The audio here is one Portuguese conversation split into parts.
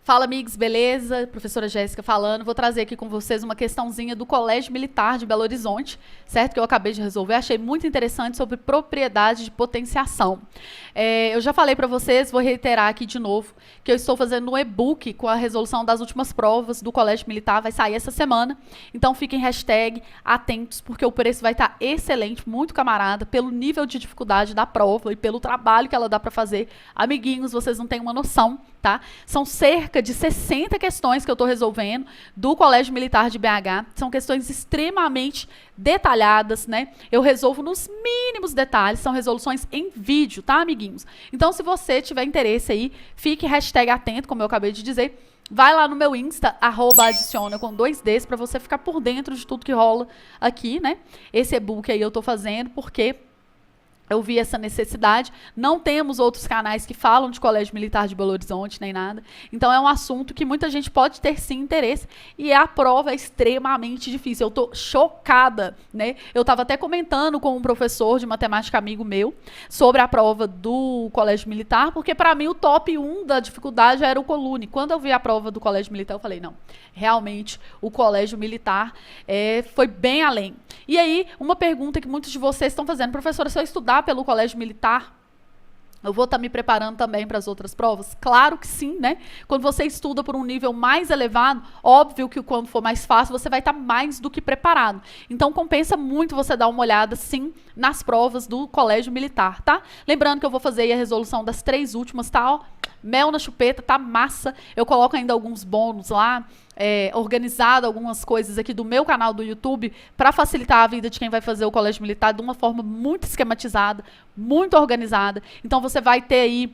Fala, amigos, beleza? Professora Jéssica falando. Vou trazer aqui com vocês uma questãozinha do Colégio Militar de Belo Horizonte, certo? Que eu acabei de resolver. Achei muito interessante sobre propriedade de potenciação. Eu já falei para vocês, vou reiterar aqui de novo, que eu estou fazendo um e-book com a resolução das últimas provas do Colégio Militar. Vai sair essa semana. Então, fiquem atentos, porque o preço vai estar excelente, muito camarada, pelo nível de dificuldade da prova e pelo trabalho que ela dá para fazer. Amiguinhos, vocês não têm uma noção, tá? São cerca de 60 questões que eu estou resolvendo do Colégio Militar de BH. São questões extremamente detalhadas, né? Eu resolvo nos mínimos detalhes, são resoluções em vídeo, tá, amiguinhos? Então, se você tiver interesse aí, fique #atento, como eu acabei de dizer. Vai lá no meu Insta, @adiciona com 2 Ds, para você ficar por dentro de tudo que rola aqui, né? Esse e-book aí eu tô fazendo porque eu vi essa necessidade. Não temos outros canais que falam de Colégio Militar de Belo Horizonte, nem nada. Então, é um assunto que muita gente pode ter, sim, interesse. E a prova é extremamente difícil. Eu estou chocada, né? Eu estava até comentando com um professor de matemática amigo meu sobre a prova do Colégio Militar, porque, para mim, o top 1 da dificuldade era o Colune. Quando eu vi a prova do Colégio Militar, eu falei, não, realmente, o Colégio Militar foi bem além. E aí, uma pergunta que muitos de vocês estão fazendo: professora, se eu estudar pelo Colégio Militar, eu vou estar me preparando também para as outras provas? Claro que sim, né? Quando você estuda por um nível mais elevado, óbvio que quando for mais fácil, você vai estar mais do que preparado. Então, compensa muito você dar uma olhada, sim, nas provas do Colégio Militar, tá? Lembrando que eu vou fazer aí a resolução das 3 últimas, tá? Ó, mel na chupeta, tá massa. Eu coloco ainda alguns bônus lá, organizado algumas coisas aqui do meu canal do YouTube para facilitar a vida de quem vai fazer o Colégio Militar de uma forma muito esquematizada, muito organizada. Então, você vai ter aí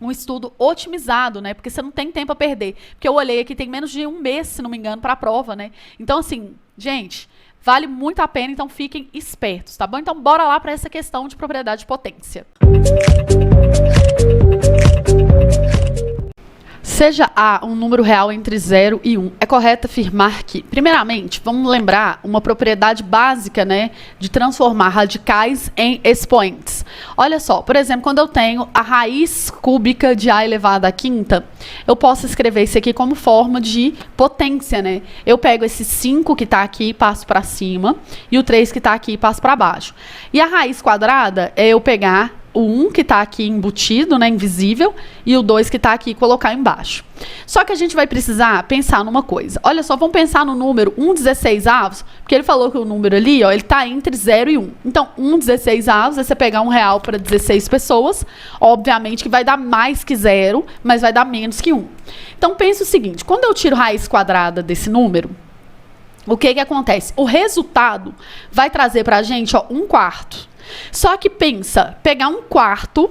um estudo otimizado, né? Porque você não tem tempo a perder. Porque eu olhei aqui, tem menos de 1 mês, se não me engano, para a prova, né? Então, assim, gente, vale muito a pena, então fiquem espertos, tá bom? Então, bora lá para essa questão de propriedade de potência. Seja A um número real entre 0 e 1, é correto afirmar que, primeiramente, vamos lembrar uma propriedade básica, né, de transformar radicais em expoentes. Olha só, por exemplo, quando eu tenho a raiz cúbica de A elevado à quinta, eu posso escrever isso aqui como forma de potência, né? Eu pego esse 5 que está aqui e passo para cima, e o 3 que está aqui e passo para baixo. E a raiz quadrada é eu pegar o 1 que está aqui embutido, né, invisível, e o 2 que está aqui e colocar embaixo. Só que a gente vai precisar pensar numa coisa. Olha só, vamos pensar no número 1/16, porque ele falou que o número ali, ó, ele está entre 0 e 1. Então, 1/16 é você pegar R$1 para 16 pessoas. Obviamente que vai dar mais que 0, mas vai dar menos que 1. Então, pensa o seguinte, quando eu tiro raiz quadrada desse número, o que acontece? O resultado vai trazer para a gente, ó, 1/4. Só que pensa, pegar 1/4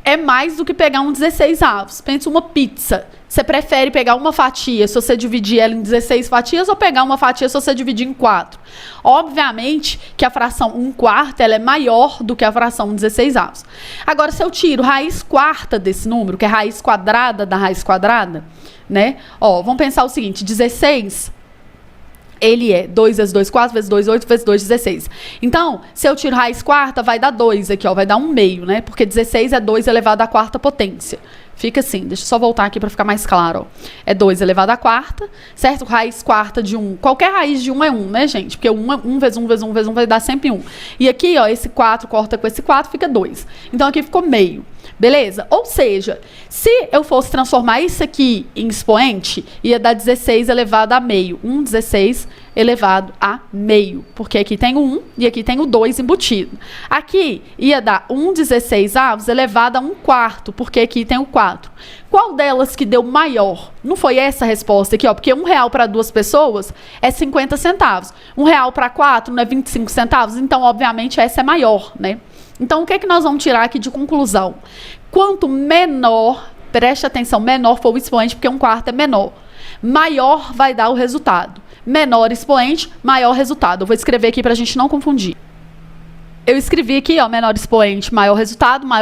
é mais do que pegar 1/16. Pensa uma pizza. Você prefere pegar uma fatia se você dividir ela em 16 fatias ou pegar uma fatia se você dividir em 4? Obviamente que a fração 1/4 ela é maior do que a fração 1/16. Agora, se eu tiro raiz quarta desse número, que é raiz quadrada da raiz quadrada, né? Ó, vamos pensar o seguinte, 16... ele é 2 vezes 2, 4 vezes 2, 8 vezes 2, 16. Então, se eu tiro raiz quarta, vai dar 2 aqui, ó, vai dar 1/2, né? Porque 16 é 2 elevado à quarta potência. Fica assim, deixa eu só voltar aqui para ficar mais claro, ó. É 2 elevado à quarta, certo? Raiz quarta de 1, qualquer raiz de 1 é 1, né, gente? Porque 1 vezes 1 vezes 1 vezes 1 vai dar sempre 1. E aqui, ó, esse 4 corta com esse 4, fica 2. Então, aqui ficou meio. Beleza? Ou seja, se eu fosse transformar isso aqui em expoente, ia dar 16 elevado a meio. 1/16 elevado a meio. Porque aqui tem o 1 e aqui tem o 2 embutido. Aqui ia dar 1/16 elevado a 1/4, porque aqui tem o 4. Qual delas que deu maior? Não foi essa a resposta aqui, ó, porque R$1 para 2 pessoas é 50 centavos. R$1 para 4 não é 25 centavos? Então, obviamente, essa é maior, né? Então, o que é que nós vamos tirar aqui de conclusão? Quanto menor, preste atenção, menor for o expoente, porque 1/4 é menor, maior vai dar o resultado. Menor expoente, maior resultado. Eu vou escrever aqui para a gente não confundir. Eu escrevi aqui, ó, menor expoente, maior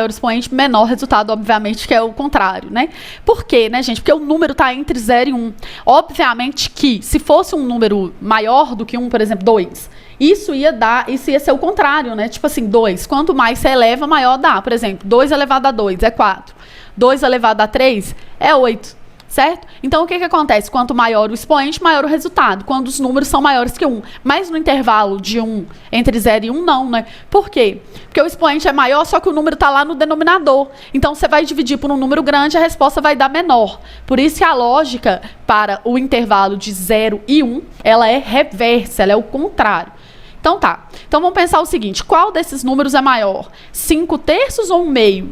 expoente, menor resultado, obviamente, que é o contrário, né? Por quê, né, gente? Porque o número está entre 0 e 1. Obviamente que, se fosse um número maior do que 1, por exemplo, 2, isso ia ser o contrário, né? Tipo assim, 2, quanto mais você eleva, maior dá. Por exemplo, 2 elevado a 2 é 4. 2 elevado a 3 é 8. Certo? Então, o que acontece? Quanto maior o expoente, maior o resultado, quando os números são maiores que 1. Mas no intervalo de 1, entre 0 e 1, não, né? Por quê? Porque o expoente é maior, só que o número está lá no denominador. Então, você vai dividir por um número grande, a resposta vai dar menor. Por isso que a lógica para o intervalo de 0 e 1, ela é reversa, ela é o contrário. Então, tá. Então, vamos pensar o seguinte, qual desses números é maior? 5/3 ou 1/2?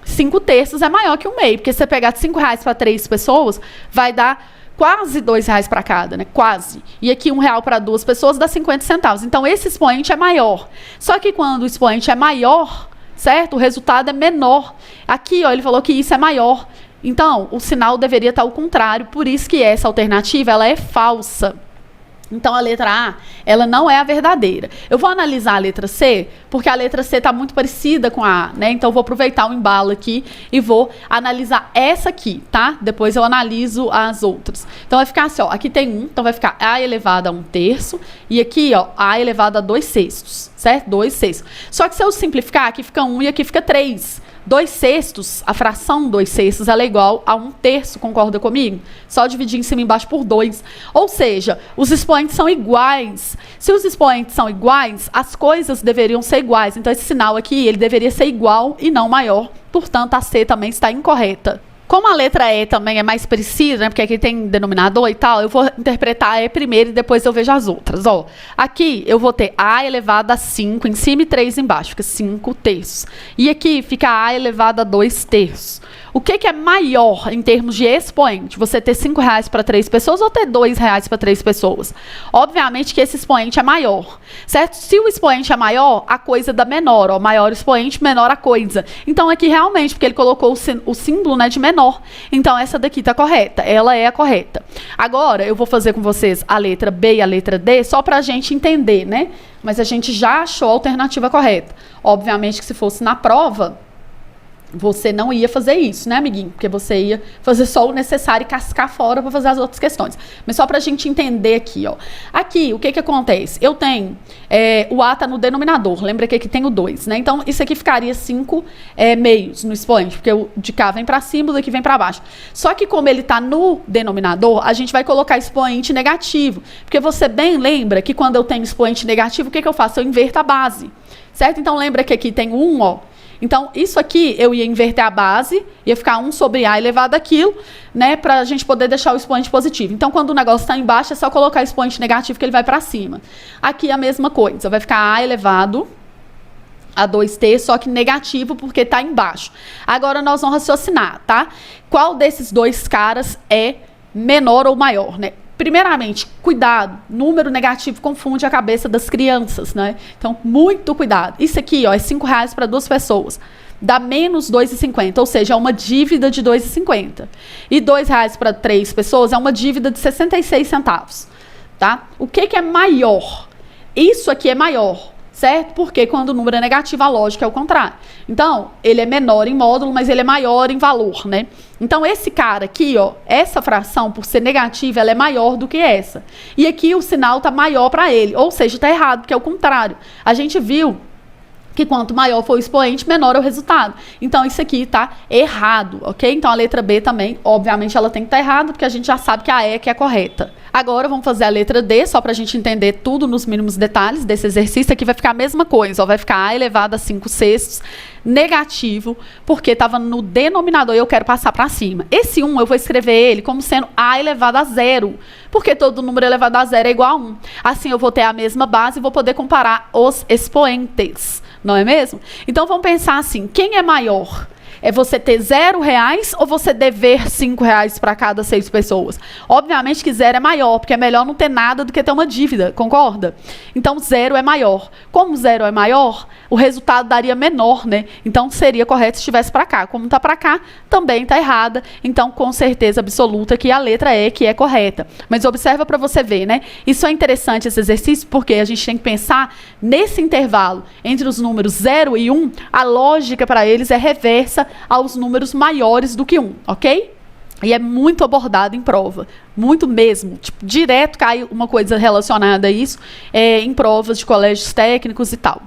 5/3 é maior que 1/2, porque se você pegar de R$5 para 3 pessoas, vai dar quase R$2 para cada, né? Quase. E aqui R$1 para 2 pessoas dá 50 centavos. Então, esse expoente é maior. Só que quando o expoente é maior, certo? O resultado é menor. Aqui, ó, ele falou que isso é maior. Então, o sinal deveria estar ao contrário. Por isso que essa alternativa, ela é falsa. Então, a letra A, ela não é a verdadeira. Eu vou analisar a letra C, porque a letra C está muito parecida com a A, né? Então, eu vou aproveitar o embalo aqui e vou analisar essa aqui, tá? Depois eu analiso as outras. Então, vai ficar assim, ó. Aqui tem 1, então vai ficar A elevado a 1/3. E aqui, ó, A elevado a 2/6, certo? 2/6. Só que se eu simplificar, aqui fica 1 e aqui fica 3. 2/6, a fração 2/6, ela é igual a 1/3, concorda comigo? Só dividir em cima e embaixo por 2. Ou seja, os expoentes são iguais. Se os expoentes são iguais, as coisas deveriam ser iguais. Então, esse sinal aqui, ele deveria ser igual e não maior. Portanto, a C também está incorreta. Como a letra E também é mais precisa, né, porque aqui tem denominador e tal, eu vou interpretar a E primeiro e depois eu vejo as outras. Ó, aqui eu vou ter A elevado a 5 em cima e 3 embaixo, fica 5/3. E aqui fica A elevado a 2/3. O que é maior em termos de expoente? Você ter R$5 para 3 pessoas ou ter R$2 para 3 pessoas? Obviamente que esse expoente é maior, certo? Se o expoente é maior, a coisa dá menor. Ó, maior expoente, menor a coisa. Então, aqui realmente, porque ele colocou o símbolo, né, de menor. Então, essa daqui está correta. Ela é a correta. Agora, eu vou fazer com vocês a letra B e a letra D, só para a gente entender, né? Mas a gente já achou a alternativa correta. Obviamente que se fosse na prova, você não ia fazer isso, né, amiguinho? Porque você ia fazer só o necessário e cascar fora para fazer as outras questões. Mas só para a gente entender aqui, ó. Aqui, o que acontece? Eu tenho, o A está no denominador. Lembra que aqui tem o 2, né? Então, isso aqui ficaria 5 meios no expoente, porque o de cá vem para cima, o daqui vem para baixo. Só que como ele está no denominador, a gente vai colocar expoente negativo. Porque você bem lembra que quando eu tenho expoente negativo, o que eu faço? Eu inverto a base, certo? Então, lembra que aqui tem 1, ó. Então, isso aqui, eu ia inverter a base, ia ficar 1 sobre A elevado àquilo, né, para a gente poder deixar o expoente positivo. Então, quando o negócio está embaixo, é só colocar o expoente negativo que ele vai para cima. Aqui a mesma coisa, vai ficar A elevado a 2t, só que negativo porque está embaixo. Agora, nós vamos raciocinar, tá? Qual desses dois caras é menor ou maior, né? Primeiramente, cuidado, número negativo confunde a cabeça das crianças, né? Então, muito cuidado. Isso aqui, ó, é R$5 para 2 pessoas. Dá menos R$2,50, ou seja, é uma dívida de R$2,50. E R$2 para 3 pessoas é uma dívida de 66 centavos, tá? O que é maior? Isso aqui é maior, certo? Porque quando o número é negativo, a lógica é o contrário. Então, ele é menor em módulo, mas ele é maior em valor, né? Então, esse cara aqui, ó, essa fração, por ser negativa, ela é maior do que essa. E aqui o sinal tá maior para ele, ou seja, tá errado, porque é o contrário. A gente viu que quanto maior for o expoente, menor é o resultado. Então, isso aqui tá errado, ok? Então, a letra B também, obviamente, ela tem que estar errada, porque a gente já sabe que a E é que é correta. Agora, vamos fazer a letra D, só para a gente entender tudo nos mínimos detalhes desse exercício. Aqui vai ficar a mesma coisa, ó, vai ficar A elevado a 5/6, negativo, porque estava no denominador e eu quero passar para cima. Esse 1, eu vou escrever ele como sendo A elevado a 0, porque todo número elevado a 0 é igual a 1. Assim, eu vou ter a mesma base e vou poder comparar os expoentes, não é mesmo? Então, vamos pensar assim, quem é maior? É você ter R$0 ou você dever R$5 para cada 6 pessoas? Obviamente que 0 é maior, porque é melhor não ter nada do que ter uma dívida, concorda? Então, 0 é maior. Como 0 é maior, o resultado daria menor, né? Então, seria correto se estivesse para cá. Como está para cá, também está errada. Então, com certeza absoluta que a letra E que é correta. Mas observa para você ver, né? Isso é interessante, esse exercício, porque a gente tem que pensar nesse intervalo entre os números 0 e 1, a lógica para eles é reversa aos números maiores do que 1, ok? E é muito abordado em prova, muito mesmo. Tipo, direto cai uma coisa relacionada a isso em provas de colégios técnicos e tal.